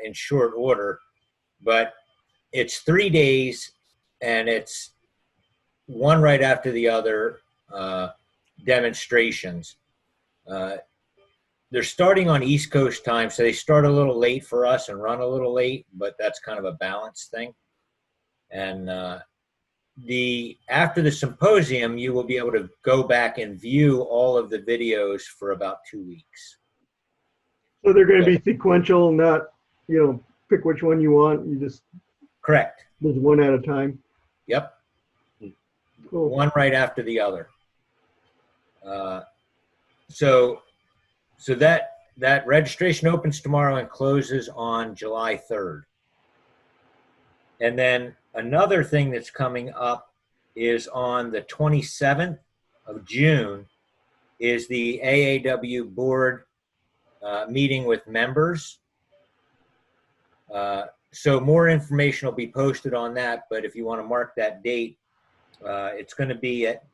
in short order, but it's 3 days and it's one right after the other demonstrations. They're starting on East Coast time, so they start a little late for us and run a little late, but that's kind of a balance thing. And after the symposium, you will be able to go back and view all of the videos for about 2 weeks. So they're going to be sequential, not, pick which one you want. You just Correct. There's one at a time. Yep. Cool. One right after the other. So that registration opens tomorrow and closes on July 3rd. And then another thing that's coming up is on the 27th of June is the AAW board meeting with members. So more information will be posted on that, but if you want to mark that date, it's going to be at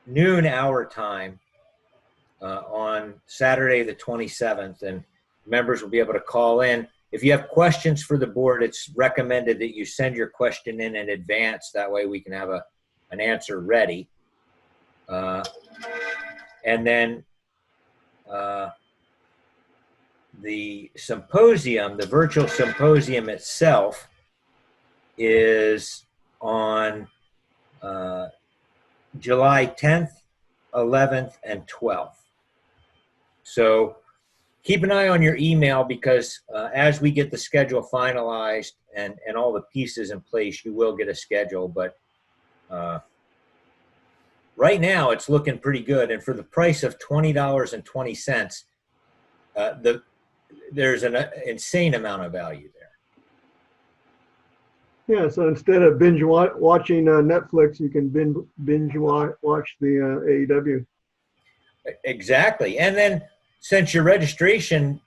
noon our time on Saturday the 27th, and members will be able to call in. If you have questions for the board, it's recommended that you send your question in advance. That way we can have an answer ready. And then the symposium, the virtual symposium itself, is on July 10th, 11th, and 12th. So keep an eye on your email, because as we get the schedule finalized and all the pieces in place, you will get a schedule. But right now it's looking pretty good. And for the price of $20.20, there's an insane amount of value there. Yeah, so instead of binge watching Netflix, you can binge watch the AEW. Exactly. And then since your registration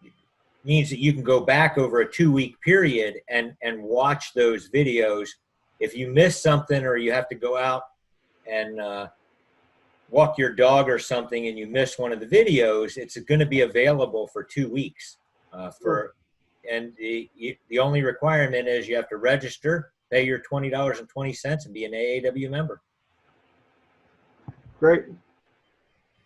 means that you can go back over a 2-week period and watch those videos, if you miss something or you have to go out and walk your dog or something and you miss one of the videos, it's going to be available for 2 weeks. And the only requirement is you have to register, pay your $20.20, and be an AAW member. Great.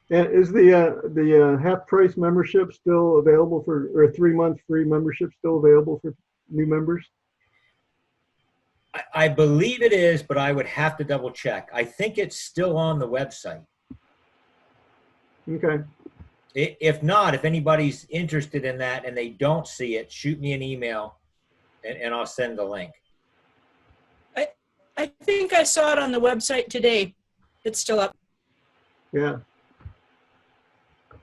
And is the half price membership still available or a 3-month free membership still available for new members? I believe it is, but I would have to double check. I think it's still on the website. Okay. If not, if anybody's interested in that and they don't see it, shoot me an email and I'll send the link. I think I saw it on the website today. It's still up. Yeah.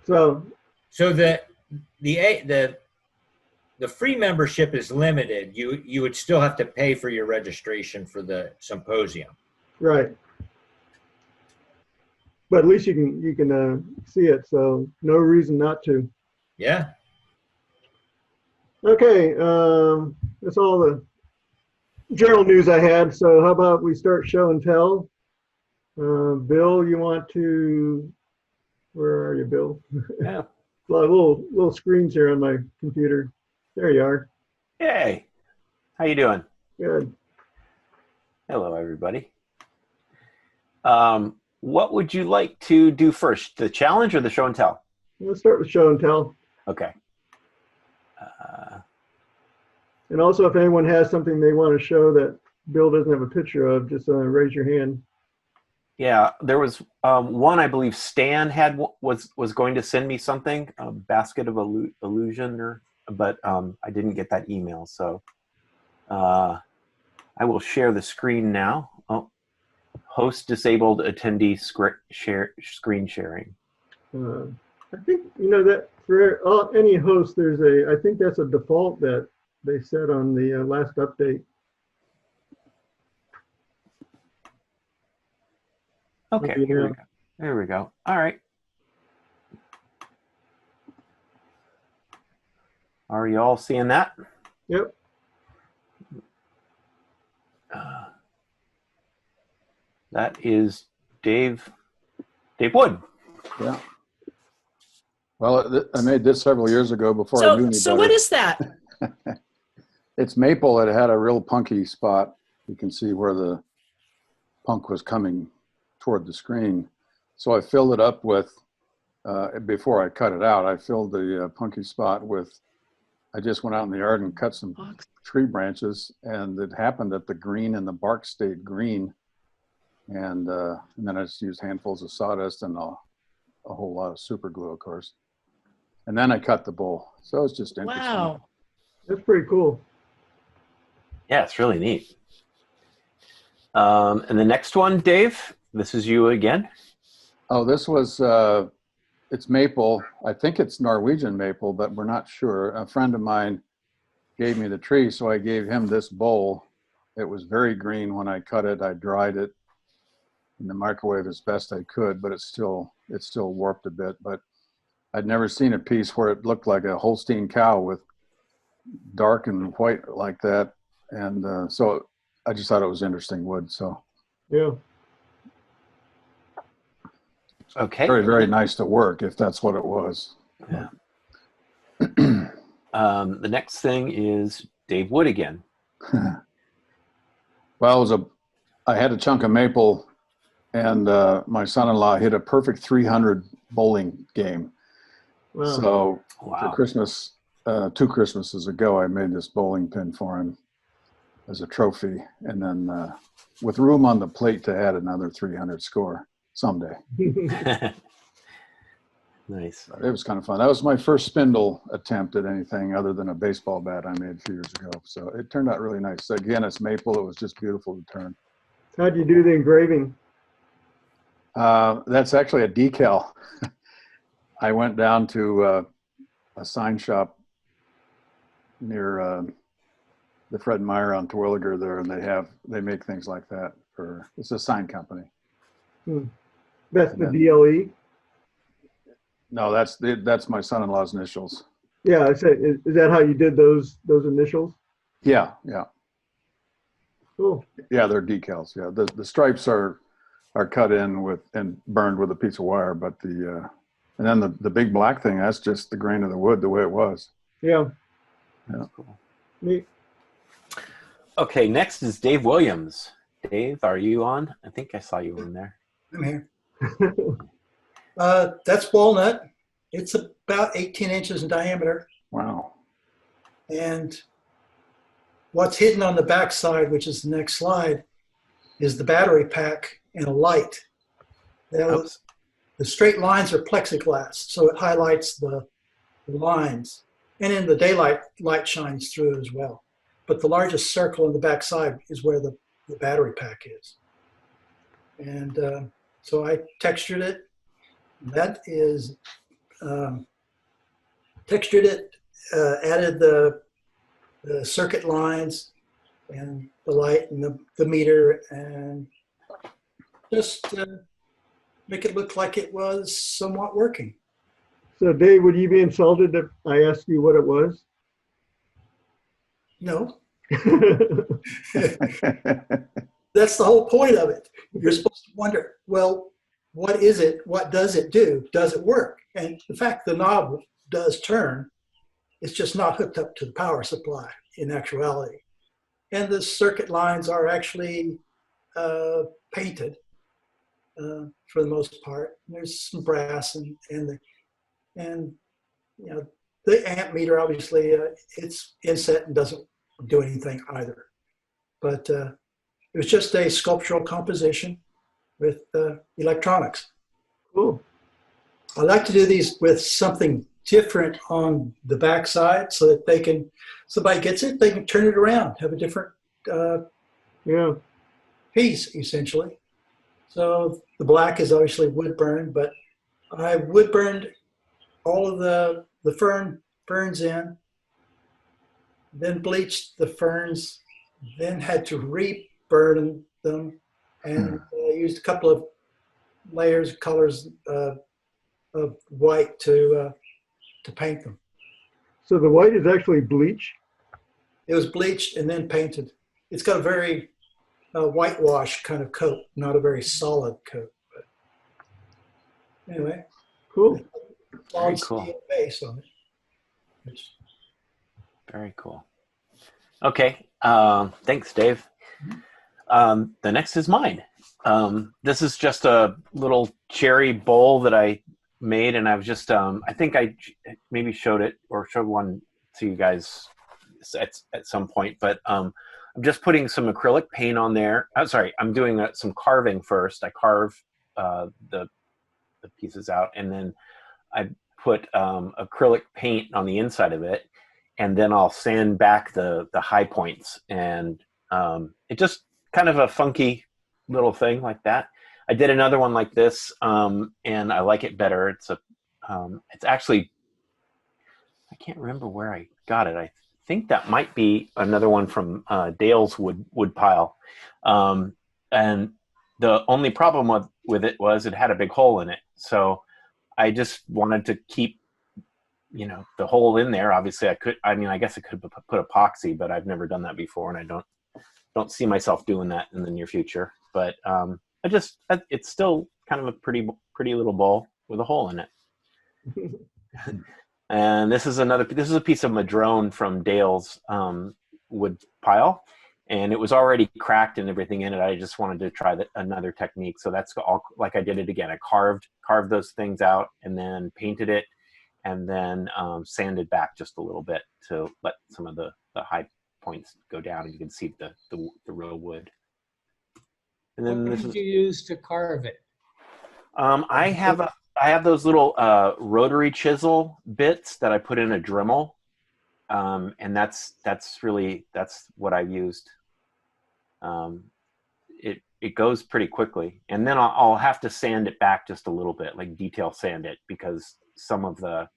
So the free membership is limited. You would still have to pay for your registration for the symposium. Right. But at least you can see it, so no reason not to. Yeah. Okay, that's all the general news I had. So how about we start show and tell? Bill, you want to? Where are you, Bill? Yeah. A lot of little screens here on my computer. There you are. Hey, how you doing? Good. Hello, everybody. What would you like to do first, the challenge or the show and tell? Let's start with show and tell. Okay. And also, if anyone has something they want to show that Bill doesn't have a picture of, just raise your hand. Yeah, there was one, I believe Stan was going to send me something, a basket of illusion, but I didn't get that email. So I will share the screen now. Oh, host disabled attendee screen sharing. I think, that for any host, I think that's a default that they set on the last update. Okay, here we go. There we go. All right. Are you all seeing that? Yep. That is Dave Wood. Yeah. Well, I made this several years ago before I knew any So better. what is that? It's maple. It had a real punky spot. You can see where the punk was coming toward the screen. So I filled it up with, before I cut it out, I filled the punky spot with, I just went out in the yard and cut some tree branches, and it happened that the green and the bark stayed green. And then I just used handfuls of sawdust and a whole lot of super glue, of course. And then I cut the bowl. So it's just interesting. Wow. That's pretty cool. Yeah, it's really neat. And the next one, Dave, this is you again. Oh, this was, it's maple. I think it's Norwegian maple, but we're not sure. A friend of mine gave me the tree, so I gave him this bowl. It was very green when I cut it. I dried it in the microwave as best I could, but it's still warped a bit. But I'd never seen a piece where it looked like a Holstein cow with dark and white like that. And so I just thought it was interesting wood. So Yeah. Okay. very, very nice to work if that's what it was. Yeah. The next thing is Dave Wood again. Well, I had a chunk of maple, and my son-in-law hit a perfect 300 bowling game. Wow. So Wow. for Christmas, 2 Christmases ago, I made this bowling pin for him as a trophy, and then with room on the plate to add another 300 score someday. Nice. It was kind of fun. That was my first spindle attempt at anything other than a baseball bat I made a few years ago. So it turned out really nice. Again, it's maple. It was just beautiful to turn. How'd you do the engraving? That's actually a decal. I went down to a sign shop near the Fred Meyer on Terwilliger there, and they make things like that it's a sign company. That's And the then- DLE? No, that's my son-in-law's initials. Yeah, I said, is that how you did those initials? Yeah. Cool. Yeah, they're decals. Yeah, the stripes are cut in and burned with a piece of wire, but and then the big black thing, that's just the grain of the wood the way it was. Yeah. Yeah. Cool. Neat. Okay, next is Dave Williams. Dave, are you on? I think I saw you in there. I'm here. That's walnut. It's about 18 inches in diameter. Wow. And what's hidden on the back side, which is the next slide, is the battery pack and a light. The straight lines are plexiglass, so it highlights the lines. And in the daylight, light shines through as well. But the largest circle on the back side is where the battery pack is. And so I textured it. That is textured it, added the circuit lines and the light and the meter, and just make it look like it was somewhat working. So Dave, would you be insulted if I asked you what it was? No, that's the whole point of it. You're supposed to wonder, well, what is it? What does it do? Does it work? And the fact the knob does turn, it's just not hooked up to the power supply in actuality. And the circuit lines are actually painted for the most part. There's some brass and you know, the amp meter, obviously, it's inset and doesn't do anything either. But it was just a sculptural composition with electronics. Cool. I like to do these with something different on the back side so that somebody gets it, they can turn it around, have a different Yeah. piece, essentially. So the black is obviously wood burned, but I wood burned all of the ferns in, then bleached the ferns, then had to re-burn them, and used a couple of layers, colors of white to paint them. So the white is actually bleach? It was bleached and then painted. It's got a very whitewash kind of coat, not a very solid coat. But anyway, Cool. Very long cool. steel base on it. Which, Very cool. Okay. Thanks, Dave. The next is mine. This is just a little cherry bowl that I made, and I've just, I think I maybe showed it or showed one to you guys at some point, but I'm just putting some acrylic paint on there. I'm sorry, I'm doing some carving first. I carve the pieces out, and then I put acrylic paint on the inside of it, and then I'll sand back the high points, and it just kind of a funky little thing like that. I did another one like this, and I like it better. It's actually, I can't remember where I got it. I think that might be another one from Dale's wood pile. And the only problem with it was it had a big hole in it. So I just wanted to keep, the hole in there. Obviously I guess I could put epoxy, but I've never done that before, and I don't see myself doing that in the near future. But it's still kind of a pretty little bowl with a hole in it. And this is a piece of madrone from Dale's wood pile, and it was already cracked and everything in it. I just wanted to try another technique. So that's all, like I did it again. I carved those things out and then painted it, and then sanded back just a little bit to let some of the high points go down, and you can see the real wood. And then What did you use to carve it? I have those little rotary chisel bits that I put in a Dremel, and that's what I used. It goes pretty quickly, and then I'll have to sand it back just a little bit, like detail sand it, because some of the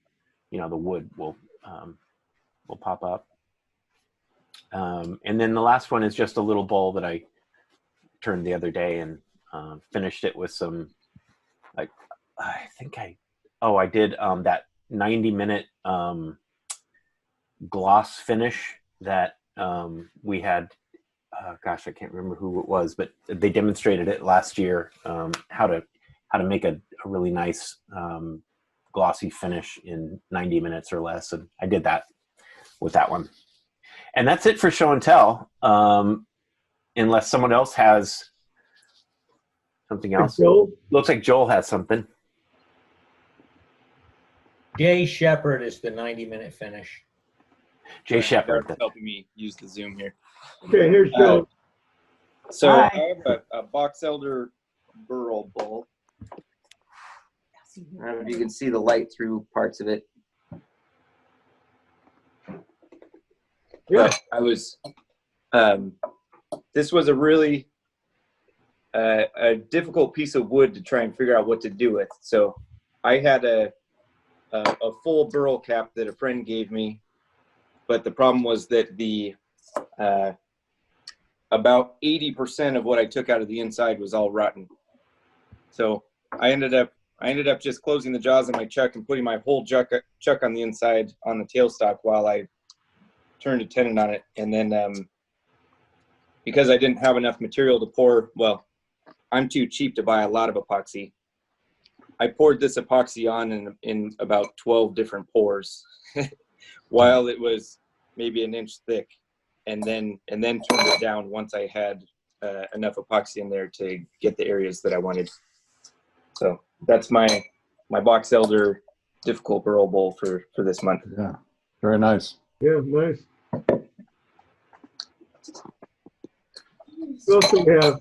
the wood will pop up. And then the last one is just a little bowl that I turned the other day, and finished it with some, like, I did that 90-minute gloss finish that we had. Gosh, I can't remember who it was, but they demonstrated it last year, how to make a really nice glossy finish in 90 minutes or less, and I did that with that one. And that's it for show and tell, unless someone else has something else. Joel? Looks like Joel has something. Jay Shepard is the 90-minute finish. Jay Shepard. Derek's helping me use the Zoom here. Okay, here's Joe. So Hi. I have a box elder burl bowl. I don't know if you can see the light through parts of it. Yeah. But I was, this was a really a difficult piece of wood to try and figure out what to do with. So I had a full burl cap that a friend gave me, but the problem was that the about 80% of what I took out of the inside was all rotten. So I ended up just closing the jaws on my chuck and putting my whole chuck on the inside on the tailstock while I turned a tenon on it. And then because I didn't have enough material to pour, well, I'm too cheap to buy a lot of epoxy. I poured this epoxy on in about 12 different pours while it was maybe an inch thick, and then turned it down once I had enough epoxy in there to get the areas that I wanted. So that's my box elder difficult burl bowl for this month. Yeah, very nice. Yeah, nice. What else do we have?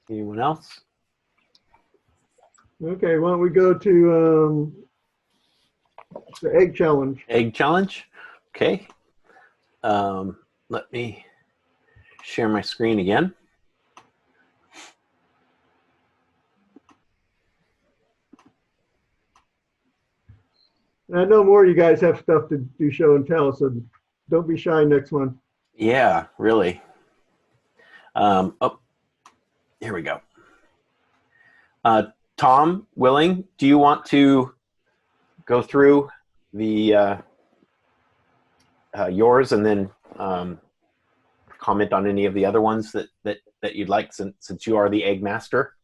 Anyone else? Okay, why don't we go to the egg challenge? Egg challenge. Okay. Let me share my screen again. I know more of you guys have stuff to do show and tell, so don't be shy next one. Yeah, really. Oh, here we go. Tom Willing, do you want to go through the yours and then comment on any of the other ones that you'd like, since you are the egg master?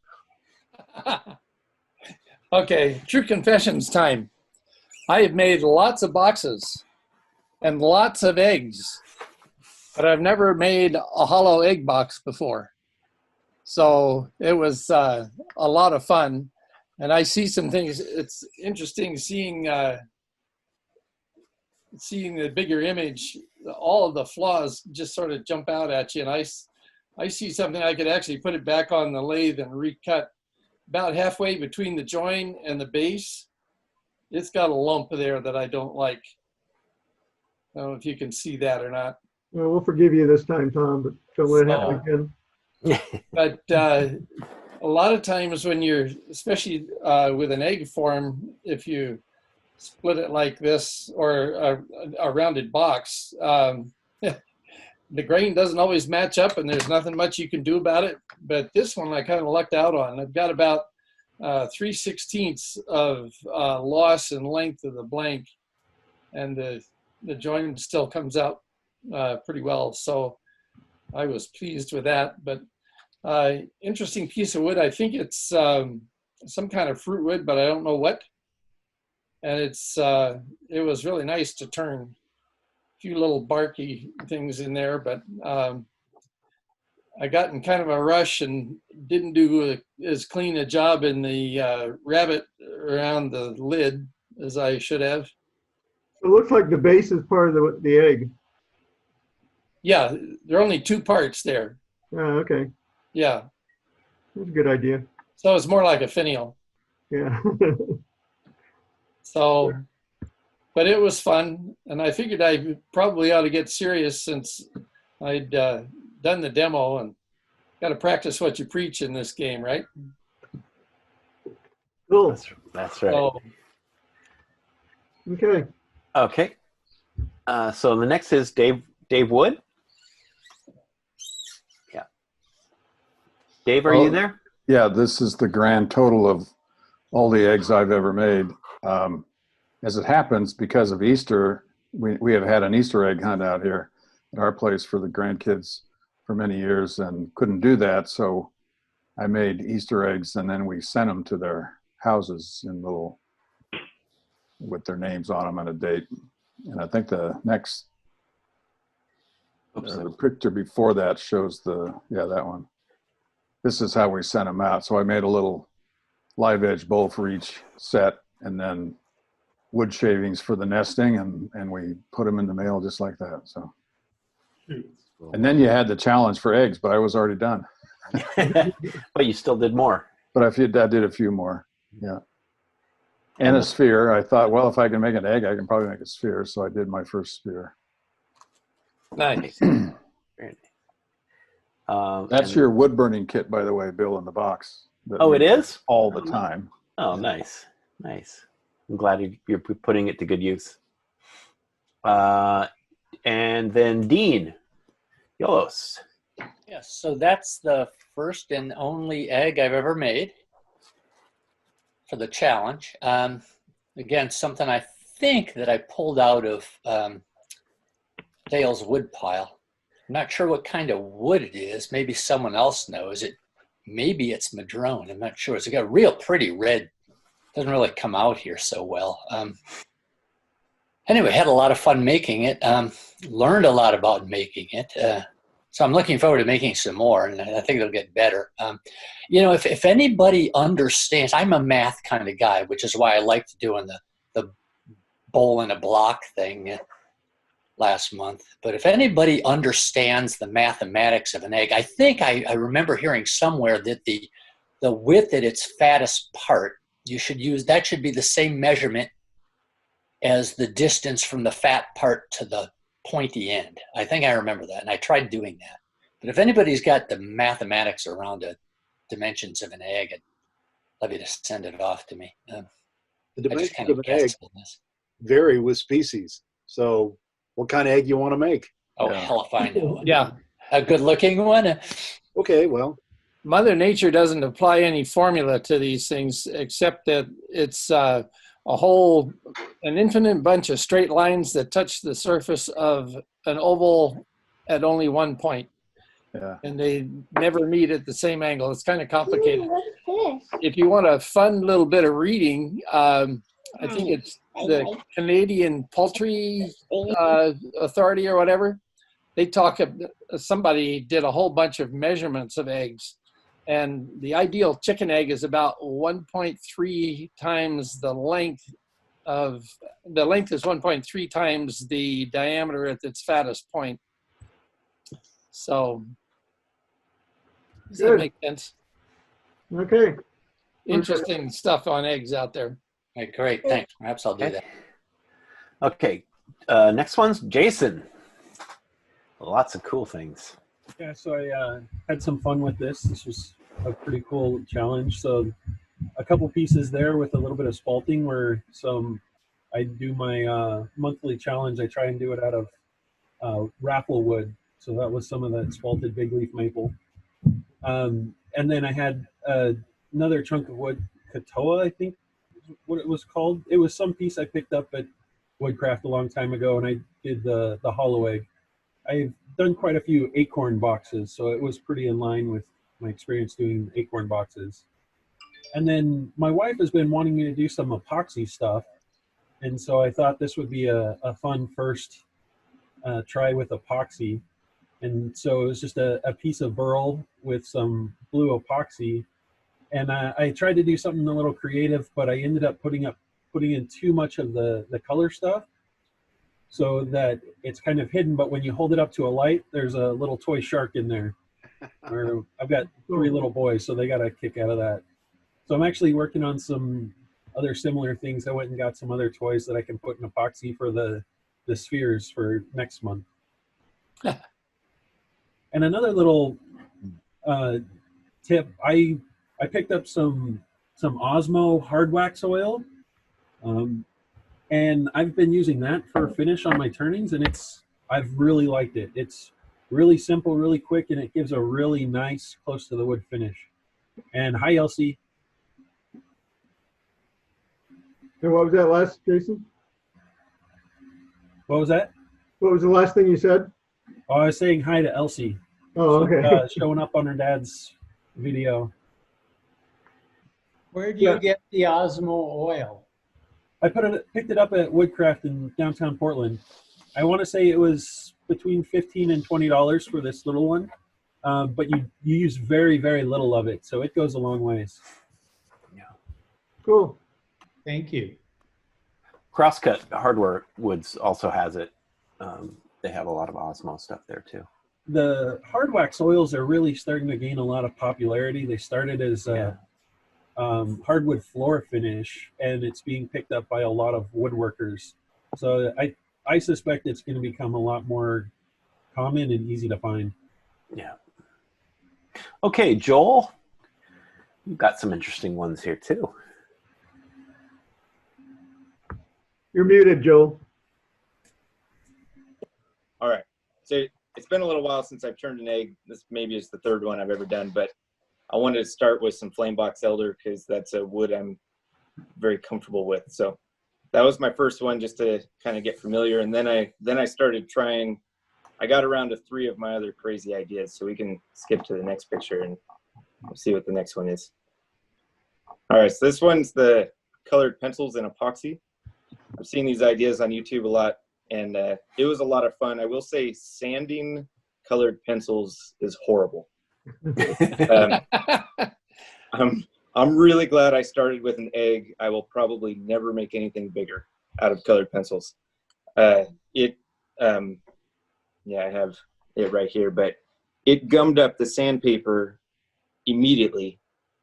Okay, true confessions time. I have made lots of boxes and lots of eggs, but I've never made a hollow egg box before. So it was a lot of fun. And I see some things. It's interesting seeing the bigger image. All of the flaws just sort of jump out at you. And I see something I could actually put it back on the lathe and recut about halfway between the join and the base. It's got a lump there that I don't like. I don't know if you can see that or not. Well, we'll forgive you this time, Tom, but don't let it happen again. But a lot of times when you're, especially with an egg form, if you split it like this or a rounded box, the grain doesn't always match up and there's nothing much you can do about it. But this one I kind of lucked out on. I've got about 3/16 of loss in length of the blank, and the joint still comes out pretty well. So I was pleased with that. But interesting piece of wood. I think it's some kind of fruit wood, but I don't know what. And it was really nice to turn a few little barky things in there, but I got in kind of a rush and didn't do as clean a job in the rabbet around the lid as I should have. It looks like the base is part of the egg. Yeah, there are only 2 parts there. Oh, okay. Yeah. That's a good idea. So it's more like a finial. Yeah. So, but it was fun. And I figured I probably ought to get serious since I'd done the demo, and got to practice what you preach in this game, right? Cool. That's right. So, Okay. Okay. So the next is Dave Wood. Yeah. Dave, are you there? Yeah, this is the grand total of all the eggs I've ever made. As it happens, because of Easter, we have had an Easter egg hunt out here at our place for the grandkids for many years and couldn't do that. So I made Easter eggs and then we sent them to their houses in little, with their names on them and a date. And I think the next, the picture before that shows that one. This is how we sent them out. So I made a little live edge bowl for each set and then wood shavings for the nesting, and we put them in the mail just like that. So, and then you had the challenge for eggs, but I was already done. But you still did more. But I did a few more. Yeah. And a sphere. I thought, well, if I can make an egg, I can probably make a sphere. So I did my first sphere. nice. That's your wood burning kit, by the way, Bill, in the box. Oh, it is? All the time. Oh, nice. Nice. I'm glad you're putting it to good use. And then Dean Yolos. Yes, so that's the first and only egg I've ever made for the challenge. Again, something I think that I pulled out of Dale's wood pile. I'm not sure what kind of wood it is. Maybe someone else knows it. Maybe it's madrone. I'm not sure. It's got a real pretty red. Doesn't really come out here so well. Anyway, had a lot of fun making it. Learned a lot about making it. So I'm looking forward to making some more, and I think it'll get better. You know, if anybody understands, I'm a math kind of guy, which is why I liked doing the bowl in a block thing last month. But if anybody understands the mathematics of an egg, I think I remember hearing somewhere that the width at its fattest part, you should use, that should be the same measurement as the distance from the fat part to the pointy end. I think I remember that, and I tried doing that. But if anybody's got the mathematics around the dimensions of an egg, I'd love you to send it off to me. The I just dimensions kind of of an egg guessed on this. vary with species. So what kind of egg you want to make? Oh, Yeah. hell if I know. Yeah. A good-looking one? Okay, well, Mother Nature doesn't apply any formula to these things, except that it's an infinite bunch of straight lines that touch the surface of an oval at only one point. Yeah. and they never meet at the same angle. It's kind of complicated. If you want a fun little bit of reading, I think it's the Canadian Poultry Authority or whatever. They talk, somebody did a whole bunch of measurements of eggs, and the ideal chicken egg is about 1.3 times the length is 1.3 times the diameter at its fattest point. So does that Good. make sense? Okay. Interesting stuff on eggs out there. Okay, great, thanks. Perhaps I'll do that. Okay, next one's Jason. Lots of cool things. Yeah, so I had some fun with this. This was a pretty cool challenge. So a couple pieces there with a little bit of spalting where I do my monthly challenge. I try and do it out of raffle wood. So that was some of that spalted big leaf maple. And then I had another chunk of wood, Katoa, I think is what it was called. It was some piece I picked up at Woodcraft a long time ago, and I did the hollow egg. I've done quite a few acorn boxes, so it was pretty in line with my experience doing acorn boxes. And then my wife has been wanting me to do some epoxy stuff, and so I thought this would be a fun first try with epoxy. And so it was just a piece of burl with some blue epoxy. And I tried to do something a little creative, but I ended up putting in too much of the color stuff so that it's kind of hidden. But when you hold it up to a light, there's a little toy shark in there. Or I've got 3 little boys, so they got a kick out of that. So I'm actually working on some other similar things. I went and got some other toys that I can put in epoxy for the spheres for next month. And another little tip, I picked up some Osmo hard wax oil, and I've been using that for finish on my turnings, and I've really liked it. It's really simple, really quick, and it gives a really nice close to the wood finish. And hi, Elsie. And what was that last, Jason? What was that? What was the last thing you said? Oh, I was saying hi to Elsie. Oh, okay. Showing up on her dad's video. Where do you get the Osmo oil? I picked it up at Woodcraft in downtown Portland. I want to say it was between $15 and $20 for this little one, but you use very, very little of it, so it goes a long ways. Yeah. Cool. Thank you. Crosscut Hardware Woods also has it. They have a lot of Osmo stuff there too. The hard wax oils are really starting to gain a lot of popularity. They started as hardwood floor finish, and it's being picked up by a lot of woodworkers. So I suspect it's going to become a lot more common and easy to find. Yeah. Okay, Joel, you've got some interesting ones here too. You're muted, Joel. All right. So it's been a little while since I've turned an egg. This maybe is the 3rd one I've ever done, but I wanted to start with some flame box elder because that's a wood I'm very comfortable with. So that was my first one, just to kind of get familiar. And then I started trying. I got around to 3 of my other crazy ideas. So we can skip to the next picture and we'll see what the next one is. All right. So this one's the colored pencils and epoxy. I've seen these ideas on YouTube a lot, and it was a lot of fun. I will say sanding colored pencils is horrible. I'm really glad I started with an egg. I will probably never make anything bigger out of colored pencils. I have it right here, but it gummed up the sandpaper immediately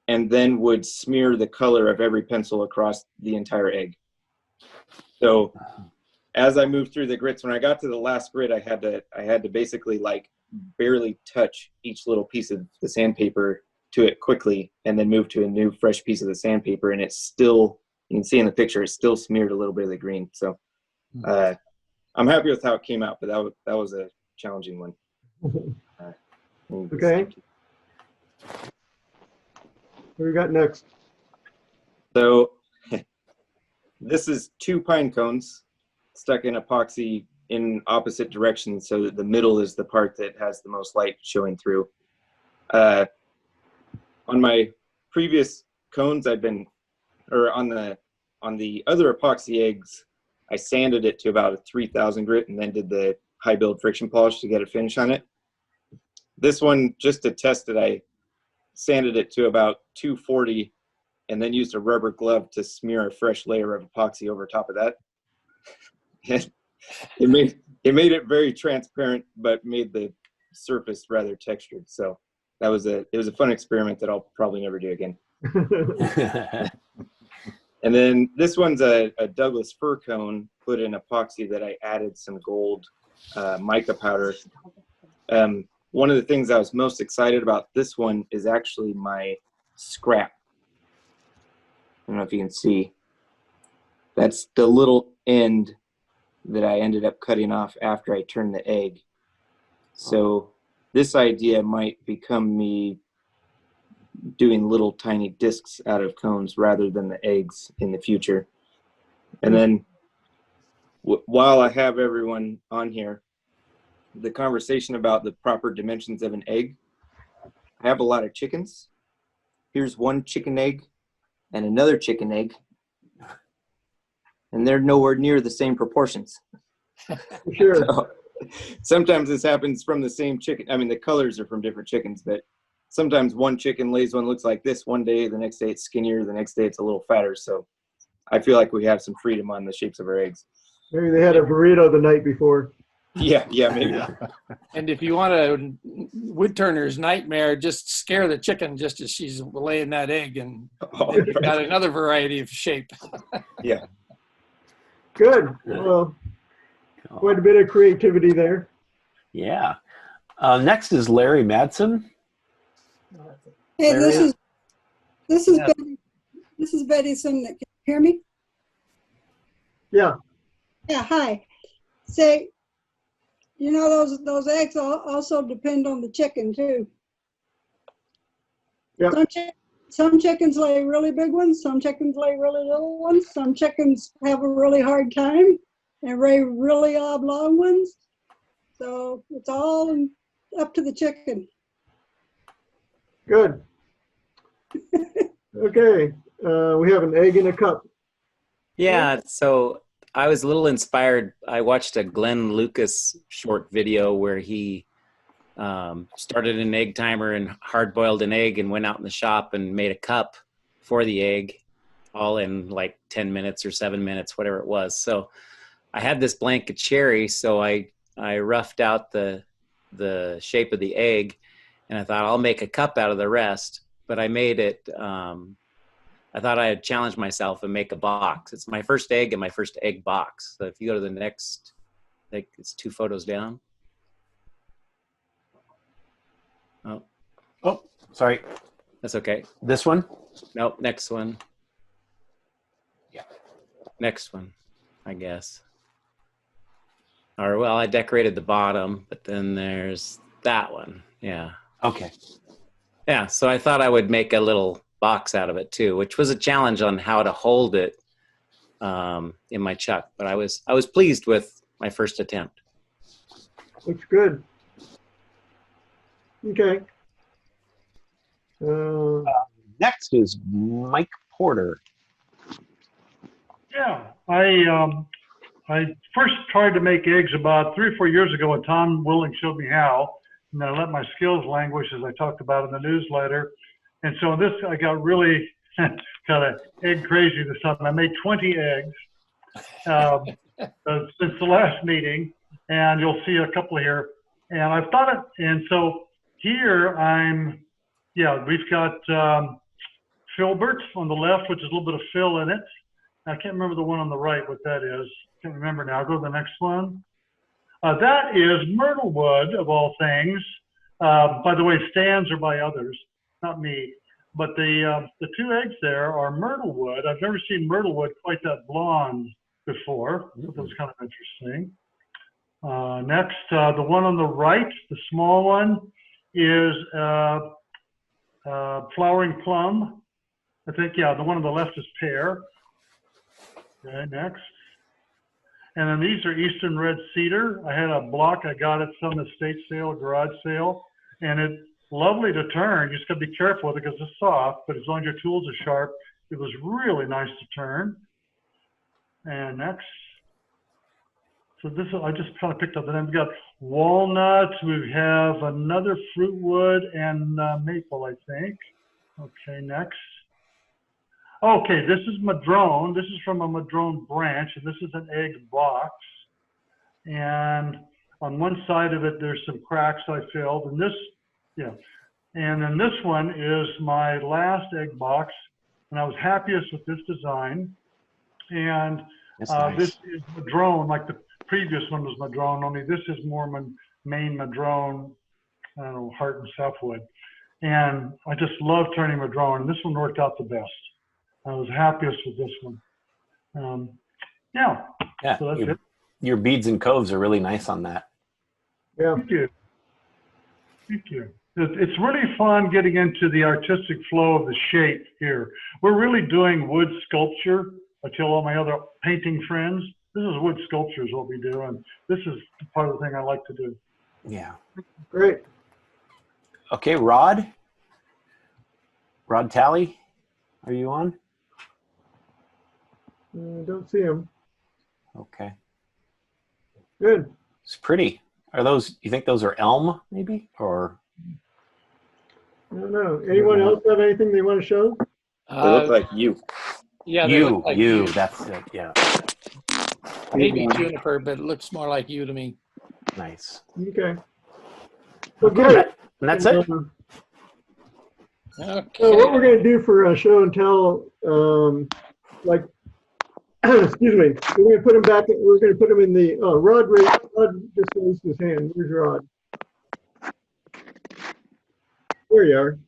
and then would smear the color of every pencil across the entire egg. So as I moved through the grits, when I got to the last grit, I had to basically like barely touch each little piece of the sandpaper to it quickly and then move to a new fresh piece of the sandpaper. And it's still, you can see in the picture, it's still smeared a little bit of the green. So I'm happy with how it came out, but that was a challenging one. Okay. What do we got next? So this is 2 pine cones stuck in epoxy in opposite directions so that the middle is the part that has the most light showing through. On my previous cones, on the other epoxy eggs, I sanded it to about a 3000 grit and then did the high build friction polish to get a finish on it. This one, just to test it, I sanded it to about 240 and then used a rubber glove to smear a fresh layer of epoxy over top of that. It made it very transparent, but made the surface rather textured. So it was a fun experiment that I'll probably never do again. And then this one's a Douglas fir cone put in epoxy that I added some gold mica powder. One of the things I was most excited about this one is actually my scrap. I don't know if you can see. That's the little end that I ended up cutting off after I turned the egg. So this idea might become me doing little tiny discs out of cones rather than the eggs in the future. And then while I have everyone on here, the conversation about the proper dimensions of an egg, I have a lot of chickens. Here's one chicken egg and another chicken egg, and they're nowhere near the same proportions. Sure. So, sometimes this happens from the same chicken. I mean, the colors are from different chickens, but sometimes one chicken lays one looks like this one day, the next day it's skinnier, the next day it's a little fatter. So I feel like we have some freedom on the shapes of our eggs. Maybe they had a burrito the night before. Yeah, maybe. And if you want a wood turner's nightmare, just scare the chicken just as she's laying that egg, and you've got another variety of shape. Yeah. Good. Well, quite a bit of creativity there. Yeah. Next is Larry Madsen. Hey, Larry? this is Yeah. Betty. This is Betty Simnick. Can you hear me? Yeah. Yeah. Hi. Say, you know those eggs also depend on the chicken too. Yep. Some chickens lay really big ones. Some chickens lay really little ones. Some chickens have a really hard time and lay really oblong ones. So it's all up to the chicken. Good. Okay. We have an egg in a cup. Yeah, so I was a little inspired. I watched a Glenn Lucas short video where he started an egg timer and hard-boiled an egg and went out in the shop and made a cup for the egg, all in like 10 minutes or 7 minutes, whatever it was. So I had this blank of cherry, so I roughed out the shape of the egg, and I thought I'll make a cup out of the rest. But I made it. I thought I'd challenge myself and make a box. It's my first egg and my first egg box. So if you go to the next, I think it's 2 photos down. Oh, sorry. That's okay. This one? Nope, next one. Yeah. Next one, I guess. Or, well, I decorated the bottom, but then there's that one. Yeah. Okay. Yeah, so I thought I would make a little box out of it too, which was a challenge on how to hold it in my chuck. But I was pleased with my first attempt. Looks good. Okay. Next is Mike Porter. Yeah, I first tried to make eggs about 3 or 4 years ago when Tom Willing showed me how, and then I let my skills languish as I talked about in the newsletter. And so this, I got really kind of egg crazy this time. I made 20 eggs since the last meeting, and you'll see a couple here. And I've thought it, and so here we've got filbert on the left, which is a little bit of fill in it. I can't remember the one on the right, what that is. Can't remember now. I'll go to the next one. That is myrtle wood, of all things. By the way, stands are by others, not me. But the 2 eggs there are myrtle wood. I've never seen myrtle wood quite that blonde before. So that was kind of interesting. Next, the one on the right, the small one, is flowering plum. I think, yeah, the one on the left is pear. Okay, next. And then these are Eastern Red Cedar. I had a block. I got at some estate sale, garage sale, and it's lovely to turn. You just got to be careful with it because it's soft, but as long as your tools are sharp, it was really nice to turn. And next. So this is, I just kind of picked up, and then we've got walnuts. We have another fruit wood and maple, I think. Okay, next. Okay, this is madrone. This is from a madrone branch, and this is an egg box. And on one side of it, there's some cracks I filled, and this, yeah. And then this one is my last egg box, and I was happiest with this design. And nice. this is madrone, like the previous one was madrone, only this is more main madrone, I don't know, heart and softwood. And I just love turning madrone, and this one worked out the best. I was happiest with this one. Yeah. So that's it. Your beads and coves are really nice on that. Yeah. Thank you. Thank you. It's really fun getting into the artistic flow of the shape here. We're really doing wood sculpture. I tell all my other painting friends, this is wood sculpture is what we do, and this is part of the thing I like to do. Yeah. Great. Okay, Rod Talley, are you on? Don't see him. Okay. Good. It's pretty. Are those, you think those are elm maybe, or? I don't know. Anyone else have anything they want to show? They look like you. Yeah, they look like you. That's it, yeah. Maybe juniper, but it looks more like you to me. Nice. Okay. Well, great. And that's it? Okay. So what we're going to do for show and tell, like, excuse me, we're going to put them back. We're going to put them in the Rod just raised his hand. Where's Rod? There you are.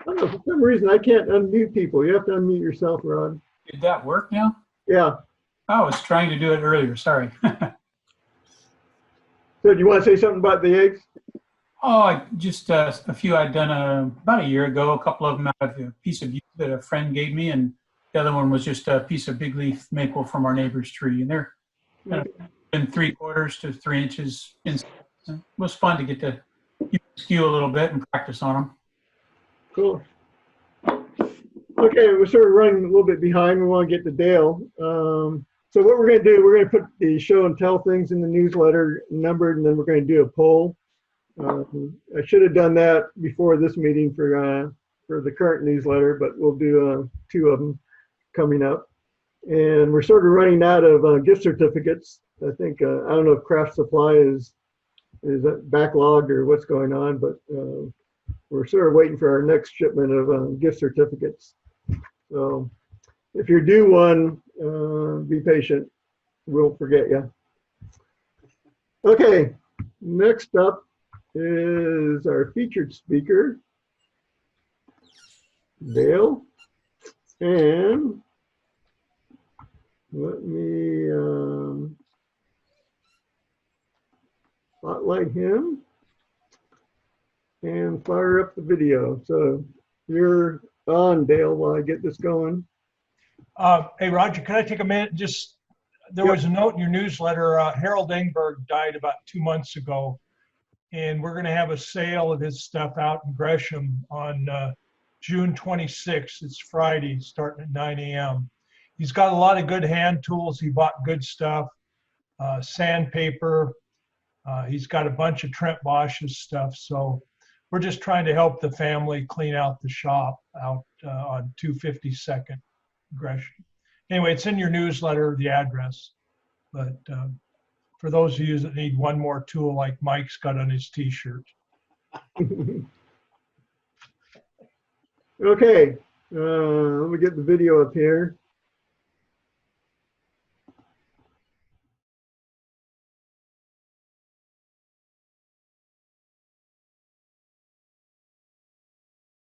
I don't know, for some reason I can't unmute people. You have to unmute yourself, Rod. Did that work now? Yeah. I was trying to do it earlier, sorry. So do you want to say something about the eggs? Oh, just a few I'd done about a year ago. A couple of them out of a piece of yew that a friend gave me, and the other one was just a piece of big leaf maple from our neighbor's tree. And they're in 3/4 to 3 inches inside. It was fun to get to skew a little bit and practice on them. Cool. Okay, we're sort of running a little bit behind. We want to get to Dale. So what we're going to do, we're going to put the show and tell things in the newsletter numbered, and then we're going to do a poll. I should have done that before this meeting for the current newsletter, but we'll do 2 of them coming up. And we're sort of running out of gift certificates. I think, I don't know if Craft Supply is backlogged or what's going on, but we're sort of waiting for our next shipment of gift certificates. So if you're due one, be patient. We won't forget you. Okay, next up is our featured speaker, Dale. And let me spotlight him and fire up the video. So you're on, Dale, while I get this going. Hey, Roger, can I take a minute? Just, there was a note in your newsletter, Harold Engberg died about 2 months ago, and we're going to have a sale of his stuff out in Gresham on June 26th. It's Friday, starting at 9 a.m. He's got a lot of good hand tools. He bought good stuff, sandpaper. He's got a bunch of Trent Bosch's stuff. So we're just trying to help the family clean out the shop out on 252nd Gresham. Anyway, it's in your newsletter, the address. But for those of you that need one more tool like Mike's got on his t-shirt. Okay, let me get the video up here.